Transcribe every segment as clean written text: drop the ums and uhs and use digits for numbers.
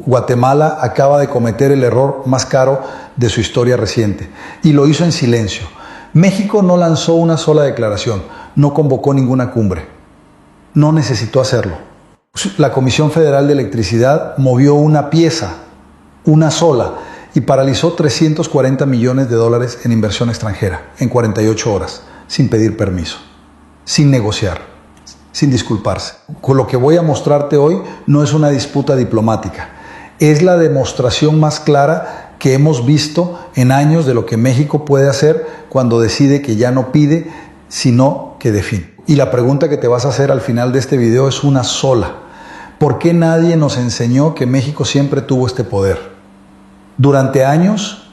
Guatemala acaba de cometer el error más caro de su historia reciente y lo hizo en silencio. México no lanzó una sola declaración, no convocó ninguna cumbre, no necesitó hacerlo. La Comisión Federal de Electricidad movió una pieza, una sola, y paralizó 340 millones de dólares en inversión extranjera en 48 horas, sin pedir permiso, sin negociar, sin disculparse. Con lo que voy a mostrarte hoy no es una disputa diplomática, es la demostración más clara que hemos visto en años de lo que México puede hacer cuando decide que ya no pide, sino que define. Y la pregunta que te vas a hacer al final de este video es una sola. ¿Por qué nadie nos enseñó que México siempre tuvo este poder? Durante años,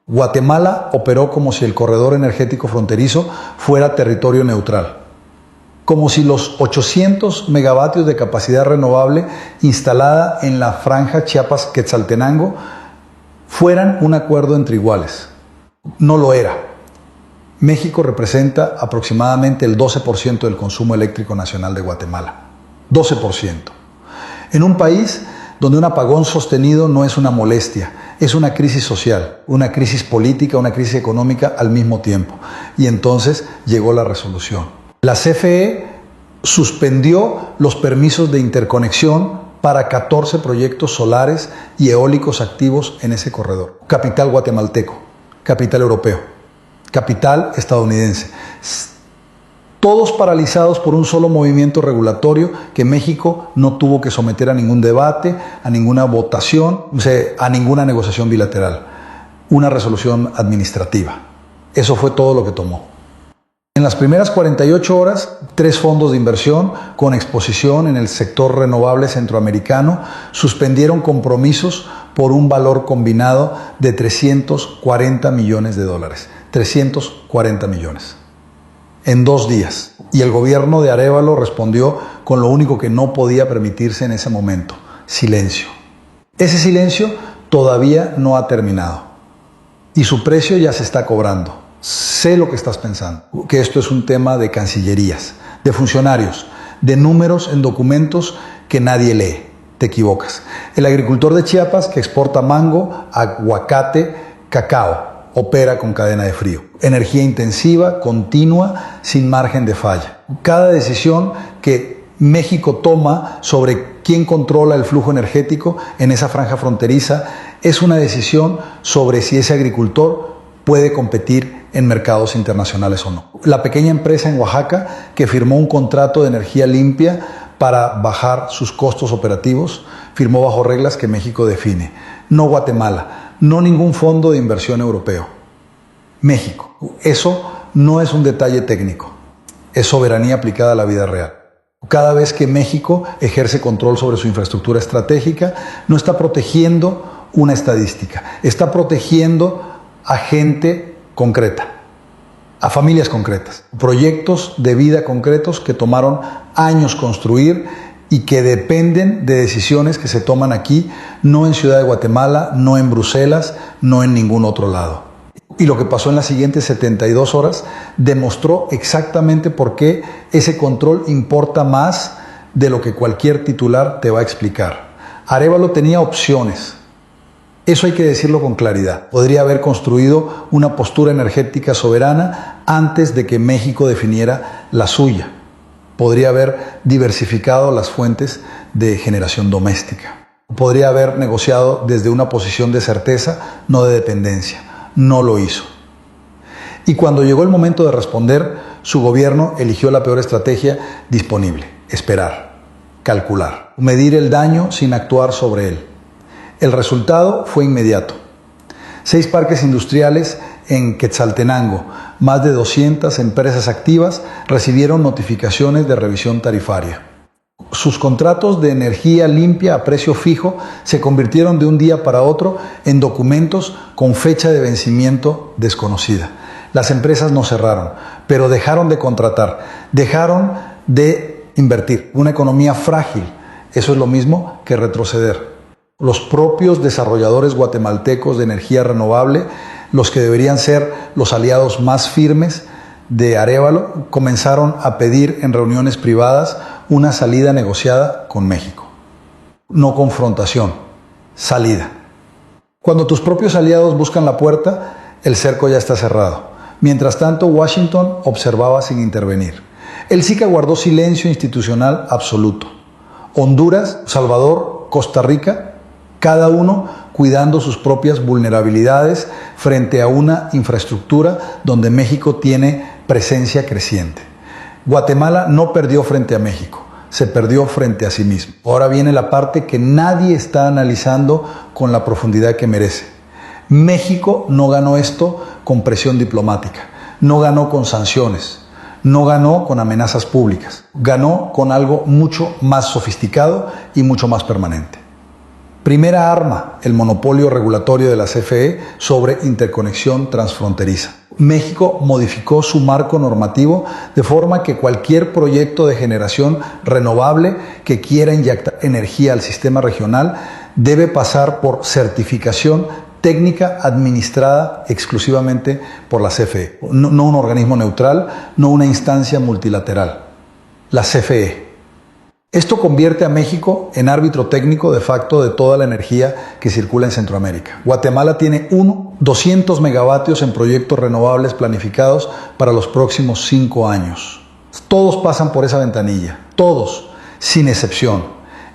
Guatemala operó como si el corredor energético fronterizo fuera territorio neutral. Como si los 800 megavatios de capacidad renovable instalada en la franja Chiapas-Quetzaltenango fueran un acuerdo entre iguales. No lo era. México representa aproximadamente el 12% del consumo eléctrico nacional de Guatemala. 12%. En un país donde un apagón sostenido no es una molestia, es una crisis social, una crisis política, una crisis económica al mismo tiempo. Y entonces llegó la resolución. La CFE suspendió los permisos de interconexión para 14 proyectos solares y eólicos activos en ese corredor. Capital guatemalteco, capital europeo, capital estadounidense. Todos paralizados por un solo movimiento regulatorio que México no tuvo que someter a ningún debate, a ninguna votación, a ninguna negociación bilateral. Una resolución administrativa. Eso fue todo lo que tomó. En las primeras 48 horas, 3 fondos de inversión con exposición en el sector renovable centroamericano suspendieron compromisos por un valor combinado de 340 millones de dólares. 340 millones. En 2 días. Y el gobierno de Arévalo respondió con lo único que no podía permitirse en ese momento: silencio. Ese silencio todavía no ha terminado. Y su precio ya se está cobrando. Sé lo que estás pensando, que esto es un tema de cancillerías, de funcionarios, de números en documentos que nadie lee. Te equivocas. El agricultor de Chiapas que exporta mango, aguacate, cacao, opera con cadena de frío. Energía intensiva, continua, sin margen de falla. Cada decisión que México toma sobre quién controla el flujo energético en esa franja fronteriza es una decisión sobre si ese agricultor puede competir en mercados internacionales o no. La pequeña empresa en Oaxaca que firmó un contrato de energía limpia para bajar sus costos operativos, firmó bajo reglas que México define. No Guatemala, no ningún fondo de inversión europeo. México. Eso no es un detalle técnico, es soberanía aplicada a la vida real. Cada vez que México ejerce control sobre su infraestructura estratégica, no está protegiendo una estadística, está protegiendo a gente concreta, a familias concretas, proyectos de vida concretos que tomaron años construir y que dependen de decisiones que se toman aquí, no en Ciudad de Guatemala, no en Bruselas, no en ningún otro lado. Y lo que pasó en las siguientes 72 horas demostró exactamente por qué ese control importa más de lo que cualquier titular te va a explicar. Arévalo tenía opciones. Eso hay que decirlo con claridad. Podría haber construido una postura energética soberana antes de que México definiera la suya. Podría haber diversificado las fuentes de generación doméstica. Podría haber negociado desde una posición de certeza, no de dependencia. No lo hizo. Y cuando llegó el momento de responder, su gobierno eligió la peor estrategia disponible: esperar, calcular, medir el daño sin actuar sobre él. El resultado fue inmediato. 6 parques industriales en Quetzaltenango, más de 200 empresas activas recibieron notificaciones de revisión tarifaria. Sus contratos de energía limpia a precio fijo se convirtieron de un día para otro en documentos con fecha de vencimiento desconocida. Las empresas no cerraron, pero dejaron de contratar, dejaron de invertir. Una economía frágil, eso es lo mismo que retroceder. Los propios desarrolladores guatemaltecos de energía renovable, los que deberían ser los aliados más firmes de Arévalo, comenzaron a pedir en reuniones privadas una salida negociada con México. No confrontación, salida. Cuando tus propios aliados buscan la puerta, el cerco ya está cerrado. Mientras tanto, Washington observaba sin intervenir. El SICA guardó silencio institucional absoluto. Honduras, Salvador, Costa Rica, cada uno cuidando sus propias vulnerabilidades frente a una infraestructura donde México tiene presencia creciente. Guatemala no perdió frente a México, se perdió frente a sí mismo. Ahora viene la parte que nadie está analizando con la profundidad que merece. México no ganó esto con presión diplomática, no ganó con sanciones, no ganó con amenazas públicas, ganó con algo mucho más sofisticado y mucho más permanente. Primera arma, el monopolio regulatorio de la CFE sobre interconexión transfronteriza. México modificó su marco normativo de forma que cualquier proyecto de generación renovable que quiera inyectar energía al sistema regional debe pasar por certificación técnica administrada exclusivamente por la CFE. No un organismo neutral, no una instancia multilateral. La CFE. Esto convierte a México en árbitro técnico de facto de toda la energía que circula en Centroamérica. Guatemala tiene 200 megavatios en proyectos renovables planificados para los próximos 5 años. Todos pasan por esa ventanilla, todos, sin excepción.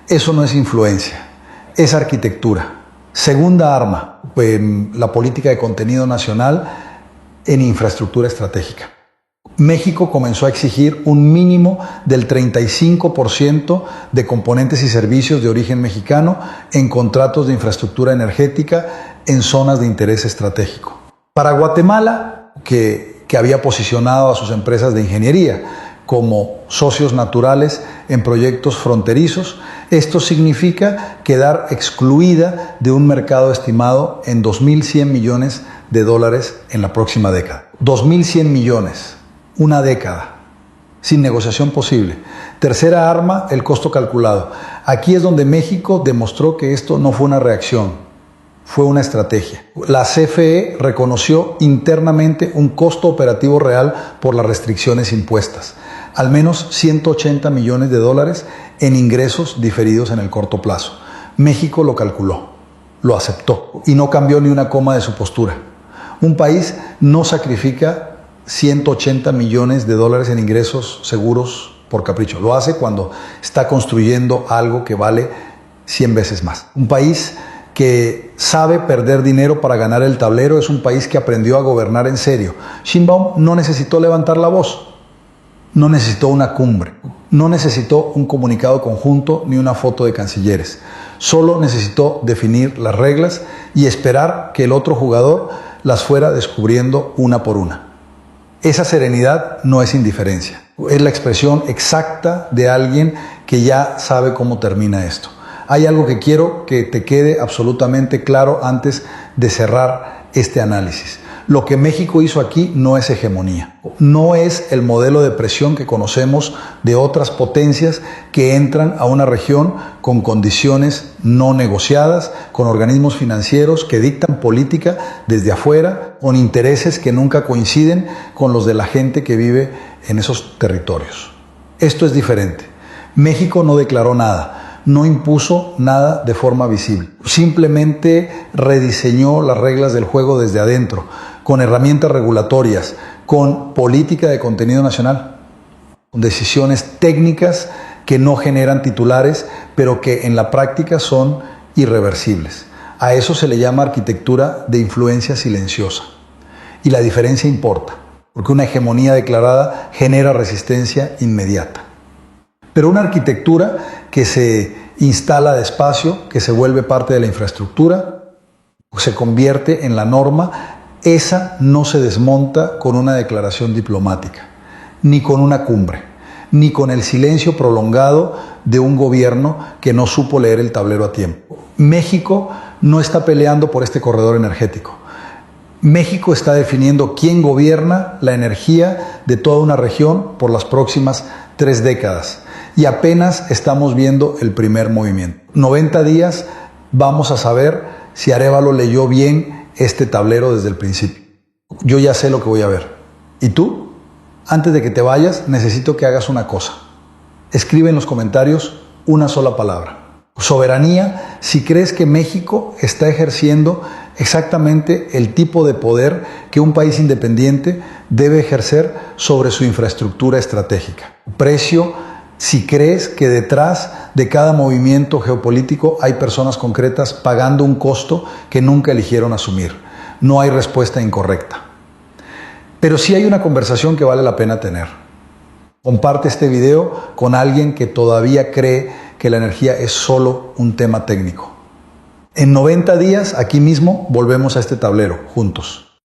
Eso no es influencia, es arquitectura. Segunda arma, la política de contenido nacional en infraestructura estratégica. México comenzó a exigir un mínimo del 35% de componentes y servicios de origen mexicano en contratos de infraestructura energética en zonas de interés estratégico. Para Guatemala, que había posicionado a sus empresas de ingeniería como socios naturales en proyectos fronterizos, esto significa quedar excluida de un mercado estimado en $2.100 millones en la próxima década. 2.100 millones. Una década, sin negociación posible. Tercera arma, el costo calculado. Aquí es donde México demostró que esto no fue una reacción, fue una estrategia. La CFE reconoció internamente un costo operativo real por las restricciones impuestas, al menos $180 millones en ingresos diferidos en el corto plazo. México lo calculó, lo aceptó y no cambió ni una coma de su postura. Un país no sacrifica $180 millones en ingresos seguros por capricho. Lo hace cuando está construyendo algo que vale 100 veces más. Un país que sabe perder dinero para ganar el tablero es un país que aprendió a gobernar en serio. Sheinbaum no necesitó levantar la voz, no necesitó una cumbre, no necesitó un comunicado conjunto ni una foto de cancilleres. Solo necesitó definir las reglas y esperar que el otro jugador las fuera descubriendo una por una. Esa serenidad no es indiferencia, es la expresión exacta de alguien que ya sabe cómo termina esto. Hay algo que quiero que te quede absolutamente claro antes de cerrar este análisis. Lo que México hizo aquí no es hegemonía, no es el modelo de presión que conocemos de otras potencias que entran a una región con condiciones no negociadas, con organismos financieros que dictan política desde afuera, con intereses que nunca coinciden con los de la gente que vive en esos territorios. Esto es diferente. México no declaró nada, no impuso nada de forma visible, simplemente rediseñó las reglas del juego desde adentro, con herramientas regulatorias, con política de contenido nacional, con decisiones técnicas que no generan titulares, pero que en la práctica son irreversibles. A eso se le llama arquitectura de influencia silenciosa. Y la diferencia importa, porque una hegemonía declarada genera resistencia inmediata. Pero una arquitectura que se instala despacio, que se vuelve parte de la infraestructura, se convierte en la norma. Esa no se desmonta con una declaración diplomática, ni con una cumbre, ni con el silencio prolongado de un gobierno que no supo leer el tablero a tiempo. México no está peleando por este corredor energético. México está definiendo quién gobierna la energía de toda una región por las próximas 3 décadas. Y apenas estamos viendo el primer movimiento. 90 días vamos a saber si Arévalo leyó bien este tablero desde el principio. Yo ya sé lo que voy a ver. ¿Y tú? Antes de que te vayas, necesito que hagas una cosa. Escribe en los comentarios una sola palabra. Soberanía si crees que México está ejerciendo exactamente el tipo de poder que un país independiente debe ejercer sobre su infraestructura estratégica. Precio si crees que detrás de cada movimiento geopolítico hay personas concretas pagando un costo que nunca eligieron asumir. No hay respuesta incorrecta. Pero sí hay una conversación que vale la pena tener. Comparte este video con alguien que todavía cree que la energía es solo un tema técnico. En 90 días, aquí mismo, volvemos a este tablero, juntos.